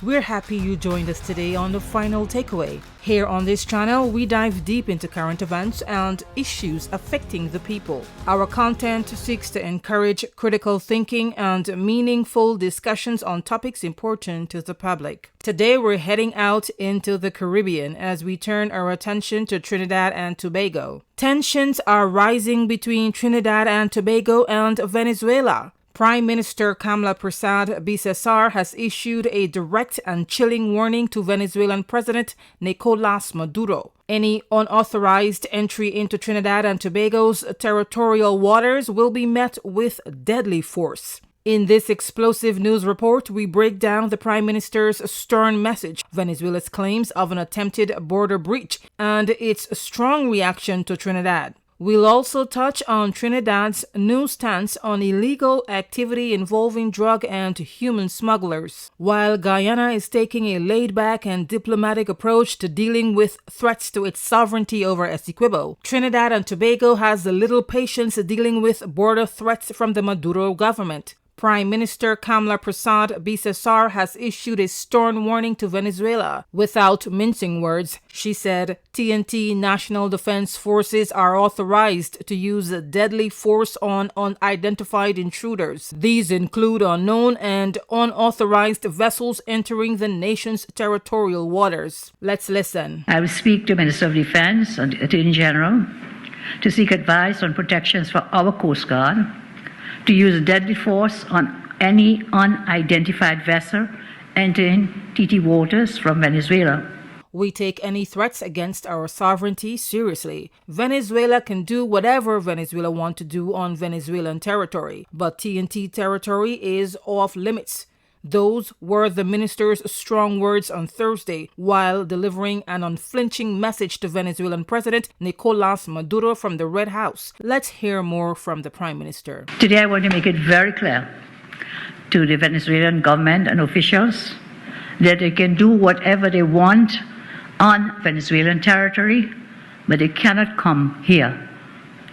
We're happy you joined us today on The Final Takeaway. Here on this channel, we dive deep into current events and issues affecting the people. Our content seeks to encourage critical thinking and meaningful discussions on topics important to the public. Today, we're heading out into the Caribbean as we turn our attention to Trinidad and Tobago. Tensions are rising between Trinidad and Tobago and Venezuela. Prime Minister Kamla Persad-Bissessar has issued a direct and chilling warning to Venezuelan President Nicolas Maduro. Any unauthorized entry into Trinidad and Tobago's territorial waters will be met with deadly force. In this explosive news report, we break down the Prime Minister's stern message, Venezuela's claims of an attempted border breach, and its strong reaction to Trinidad. We'll also touch on Trinidad's new stance on illegal activity involving drug and human smugglers, while Guyana is taking a laid-back and diplomatic approach to dealing with threats to its sovereignty over Essequibo. Trinidad and Tobago has little patience dealing with border threats from the Maduro government. Prime Minister Kamla Persad-Bissessar has issued a stern warning to Venezuela. Without mincing words, she said TNT National Defense Forces are authorized to use deadly force on unidentified intruders. These include unknown and unauthorized vessels entering the nation's territorial waters. Let's listen. I will speak to Minister of Defense and Attorney General to seek advice on protections for our Coast Guard, to use deadly force on any unidentified vessel entering TT waters from Venezuela. We take any threats against our sovereignty seriously. Venezuela can do whatever Venezuela want to do on Venezuelan territory, but TNT territory is off limits. Those were the minister's strong words on Thursday while delivering an unflinching message to Venezuelan President Nicolas Maduro from the Red House. Let's hear more from the Prime Minister. Today I want to make it very clear to the Venezuelan government and officials that they can do whatever they want on Venezuelan territory, but they cannot come here.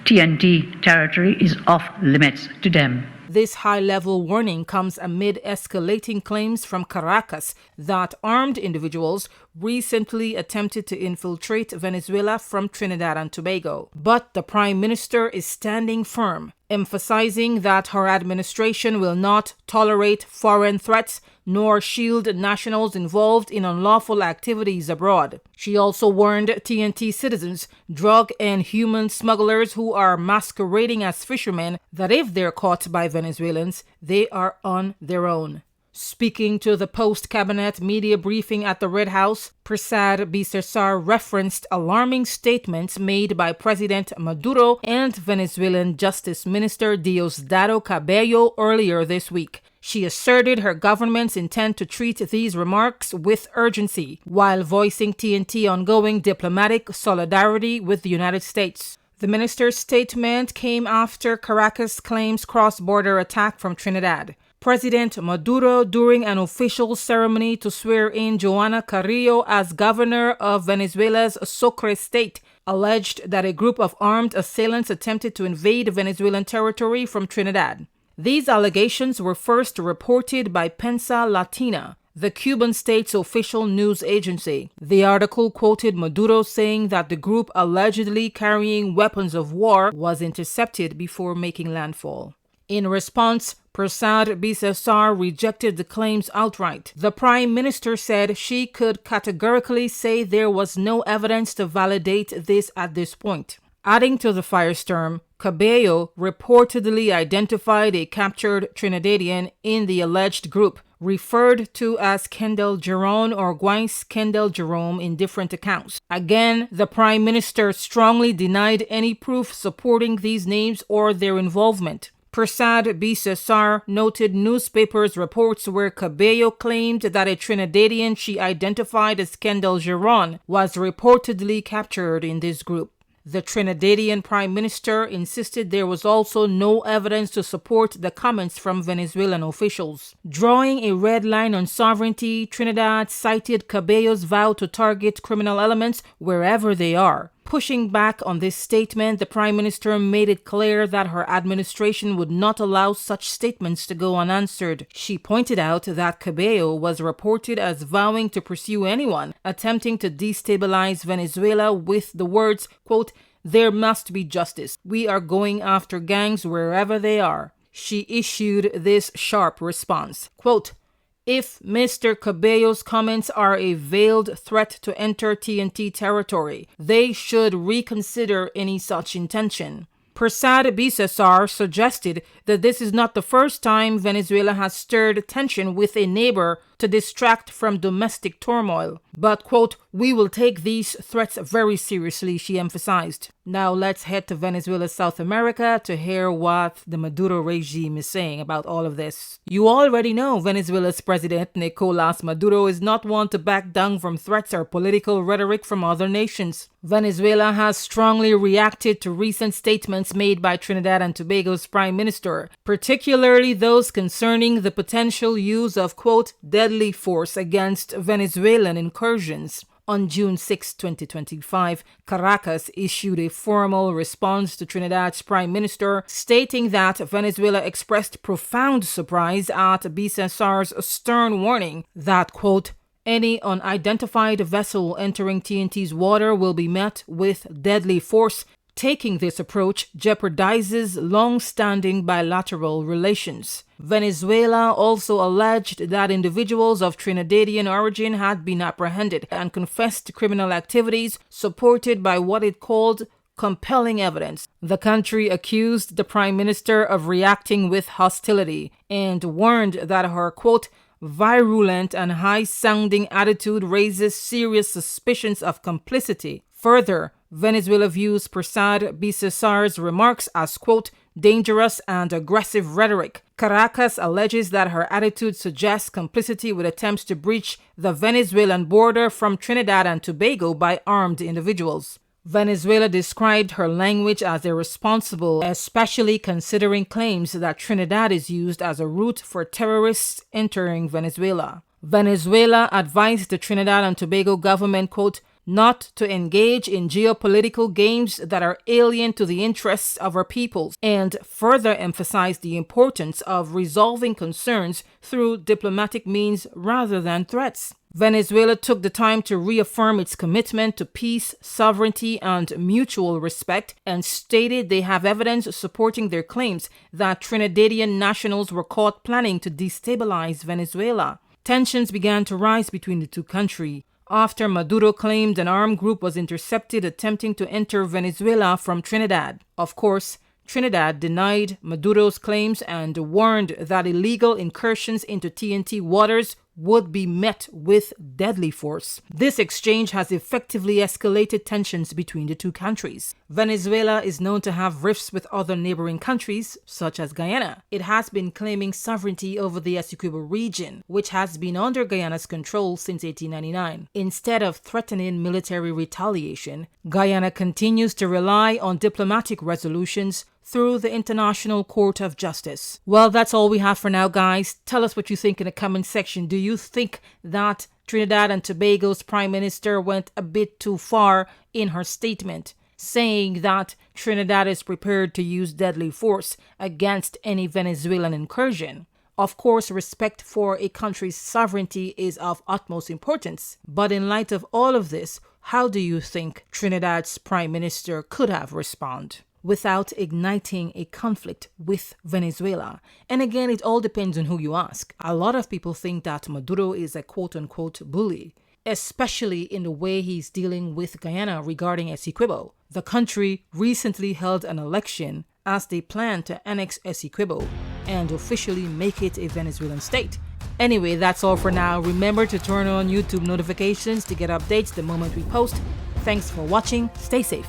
TNT territory is off limits to them. This high-level warning comes amid escalating claims from Caracas that armed individuals recently attempted to infiltrate Venezuela from Trinidad and Tobago. But the Prime Minister is standing firm, emphasizing that her administration will not tolerate foreign threats nor shield nationals involved in unlawful activities abroad. She also warned TNT citizens, drug and human smugglers who are masquerading as fishermen, that if they're caught by Venezuelans, they are on their own. Speaking to the post-cabinet media briefing at the Red House, Persad-Bissessar referenced alarming statements made by President Maduro and Venezuelan Justice Minister Diosdado Cabello earlier this week. She asserted her government's intent to treat these remarks with urgency, while voicing TNT ongoing diplomatic solidarity with the United States. The minister's statement came after Caracas claims cross-border attack from Trinidad. President Maduro, during an official ceremony to swear in Joana Carrillo as governor of Venezuela's Sucre state, alleged that a group of armed assailants attempted to invade Venezuelan territory from Trinidad. These allegations were first reported by Prensa Latina, the Cuban state's official news agency. The article quoted Maduro saying that the group allegedly carrying weapons of war was intercepted before making landfall. In response, Persad-Bissessar rejected the claims outright. The Prime Minister said she could categorically say there was no evidence to validate this at this point. Adding to the firestorm, Cabello reportedly identified a captured Trinidadian in the alleged group, referred to as Kendall Jerome or Guice Kendall Jerome in different accounts. Again, the Prime Minister strongly denied any proof supporting these names or their involvement. Persad-Bissessar noted newspapers' reports where Cabello claimed that a Trinidadian she identified as Kendall Jerome was reportedly captured in this group. The Trinidadian Prime Minister insisted there was also no evidence to support the comments from Venezuelan officials. Drawing a red line on sovereignty, Trinidad cited Cabello's vow to target criminal elements wherever they are. Pushing back on this statement, the Prime Minister made it clear that her administration would not allow such statements to go unanswered. She pointed out that Cabello was reported as vowing to pursue anyone attempting to destabilize Venezuela with the words, quote, "There must be justice. We are going after gangs wherever they are." She issued this sharp response, quote, "If Mr. Cabello's comments are a veiled threat to enter TNT territory, they should reconsider any such intention." Prasad Bisesar suggested that this is not the first time Venezuela has stirred tension with a neighbor to distract from domestic turmoil. But, quote, "We will take these threats very seriously," she emphasized. Now let's head to Venezuela, South America to hear what the Maduro regime is saying about all of this. You already know Venezuela's president, Nicolas Maduro, is not one to back down from threats or political rhetoric from other nations. Venezuela has strongly reacted to recent statements made by Trinidad and Tobago's prime minister, particularly those concerning the potential use of, quote, "deadly force against Venezuelan incursions." On June 6, 2025, Caracas issued a formal response to Trinidad's prime minister, stating that Venezuela expressed profound surprise at Bisesar's stern warning that, quote, "Any unidentified vessel entering TNT's water will be met with deadly force. Taking this approach jeopardizes long-standing bilateral relations." Venezuela also alleged that individuals of Trinidadian origin had been apprehended and confessed to criminal activities supported by what it called compelling evidence. The country accused the prime minister of reacting with hostility and warned that her, quote, "virulent and high-sounding attitude raises serious suspicions of complicity." Further, Venezuela views Prasad Bisesar's remarks as, quote, "dangerous and aggressive rhetoric." Caracas alleges that her attitude suggests complicity with attempts to breach the Venezuelan border from Trinidad and Tobago by armed individuals. Venezuela described her language as irresponsible, especially considering claims that Trinidad is used as a route for terrorists entering Venezuela. Venezuela advised the Trinidad and Tobago government, quote, "not to engage in geopolitical games that are alien to the interests of our peoples," and further emphasized the importance of resolving concerns through diplomatic means rather than threats. Venezuela took the time to reaffirm its commitment to peace, sovereignty, and mutual respect, and stated they have evidence supporting their claims that Trinidadian nationals were caught planning to destabilize Venezuela. Tensions began to rise between the two countries after Maduro claimed an armed group was intercepted attempting to enter Venezuela from Trinidad. Of course, Trinidad denied Maduro's claims and warned that illegal incursions into TNT waters would be met with deadly force. This exchange has effectively escalated tensions between the two countries. Venezuela is known to have rifts with other neighboring countries, such as Guyana. It has been claiming sovereignty over the Essequibo region, which has been under Guyana's control since 1899. Instead of threatening military retaliation, Guyana continues to rely on diplomatic resolutions through the International Court of Justice. Well, that's all we have for now, guys. Tell us what you think in the comment section. Do you think that Trinidad and Tobago's Prime Minister went a bit too far in her statement, saying that Trinidad is prepared to use deadly force against any Venezuelan incursion? Of course, respect for a country's sovereignty is of utmost importance. But in light of all of this, how do you think Trinidad's Prime Minister could have responded without igniting a conflict with Venezuela? And again, it all depends on who you ask. A lot of people think that Maduro is a quote-unquote bully, especially in the way he's dealing with Guyana regarding Essequibo. The country recently held an election as they plan to annex Essequibo and officially make it a Venezuelan state. Anyway, that's all for now. Remember to turn on YouTube notifications to get updates the moment we post. Thanks for watching. Stay safe.